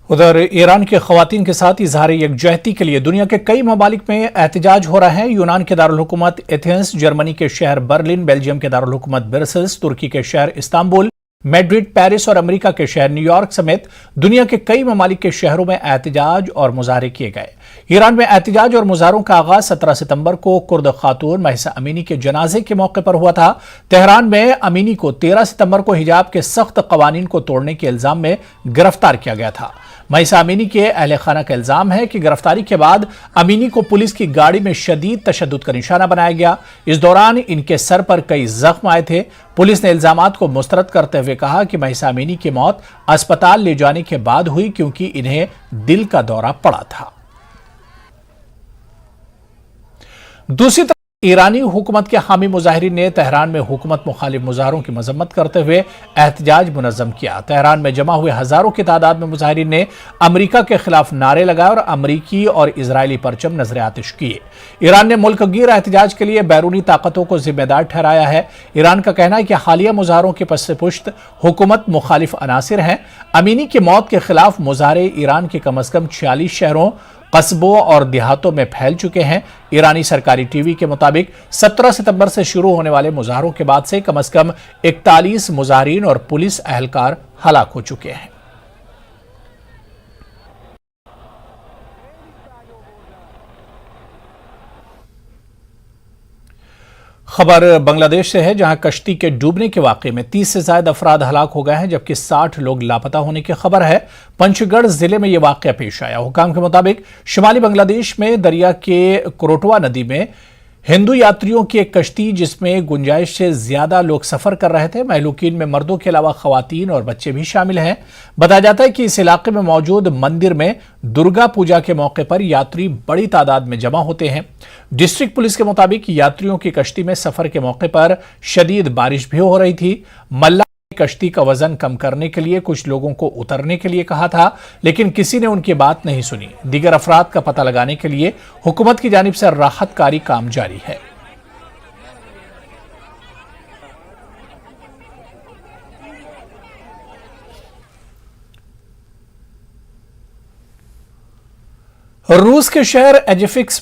उधर ईरान के खवातीन के साथ इजहार यकजहती के लिए दुनिया के कई ममालिक में एहतजाज हो रहा है। यूनान के दारुल हुकूमत एथेंस, जर्मनी के शहर बर्लिन, बेल्जियम के दारुल हुकूमत ब्रसेल्स, तुर्की के शहर इस्तांबुल, मैड्रिड, पेरिस और अमेरिका के शहर न्यूयॉर्क समेत दुनिया के कई ममालिक के शहरों में एहतजाज और मुजाहरे किए गए। ईरान में एहतजाज और मुजाहरों का आगाज 17 सितंबर को कुर्द खातून महिसा अमीनी के जनाजे के मौके पर हुआ था। तेहरान में अमीनी को 13 सितंबर को हिजाब के सख्त कवानीन को तोड़ने के इल्जाम में गिरफ्तार किया गया था। महिसा अमीनी के अहले खाना का इल्जाम है कि गिरफ्तारी के बाद अमीनी को पुलिस की गाड़ी में शदीद तशद्दुद का निशाना बनाया गया। इस दौरान इनके सर पर कई जख्म आए थे। पुलिस ने इल्जामात को मुस्तरद करते हुए कहा कि महिसा अमीनी की मौत अस्पताल ले जाने के बाद हुई क्योंकि इन्हें दिल का दौरा पड़ा था। दूसरी तरफ ईरानी हुकूमत के हामी मुजाहिरीन ने तेहरान में हुकूमत मुखालिफ मुजाहरों की मजम्मत करते हुए एहतजाज मुनज़्ज़म किया। तेहरान में जमा हुए हजारों की तादाद में मुजाहिरीन ने अमेरिका के खिलाफ नारे लगाए और अमरीकी और इजरायली परचम नजर आतिश किए। ईरान ने मुल्क गिर एहतजाज के लिए बैरूनी ताकतों को जिम्मेदार ठहराया है। ईरान का कहना है कि हालिया मुजाहरों के पस पुश्त हुकूमत मुखालिफ अनासिर हैं। अमीनी की मौत के खिलाफ मुजाहरे ईरान के कम अज कम 46 शहरों, कस्बों और देहातों में फैल चुके हैं। ईरानी सरकारी टीवी के मुताबिक 17 सितंबर से शुरू होने वाले मुजाहरों के बाद से कम अज कम 41 मुजाहरीन और पुलिस अहलकार हलाक हो चुके हैं। खबर बांग्लादेश से है, जहां कश्ती के डूबने के वाकये में 30 से ज्यादा अफराद हलाक हो गए हैं, जबकि 60 लोग लापता होने की खबर है। पंचगढ़ जिले में यह वाकया पेश आया। हुकाम के मुताबिक शुमाली बांग्लादेश में दरिया के कोरोटवा नदी में हिंदू यात्रियों की एक कश्ती जिसमें गुंजाइश से ज्यादा लोग सफर कर रहे थे। महलूकीन में मर्दों के अलावा खवातीन और बच्चे भी शामिल हैं। बताया जाता है कि इस इलाके में मौजूद मंदिर में दुर्गा पूजा के मौके पर यात्री बड़ी तादाद में जमा होते हैं। डिस्ट्रिक्ट पुलिस के मुताबिक यात्रियों की कश्ती में सफर के मौके पर शदीद बारिश भी हो रही थी। मल्ला कश्ती का वजन कम करने के लिए कुछ लोगों को उतरने के लिए कहा था, लेकिन किसी ने उनकी बात नहीं सुनी। दीगर अफराद का पता लगाने के लिए हुकूमत की जानिब से राहतकारी काम जारी है। रूस के शहर एजेफिक्स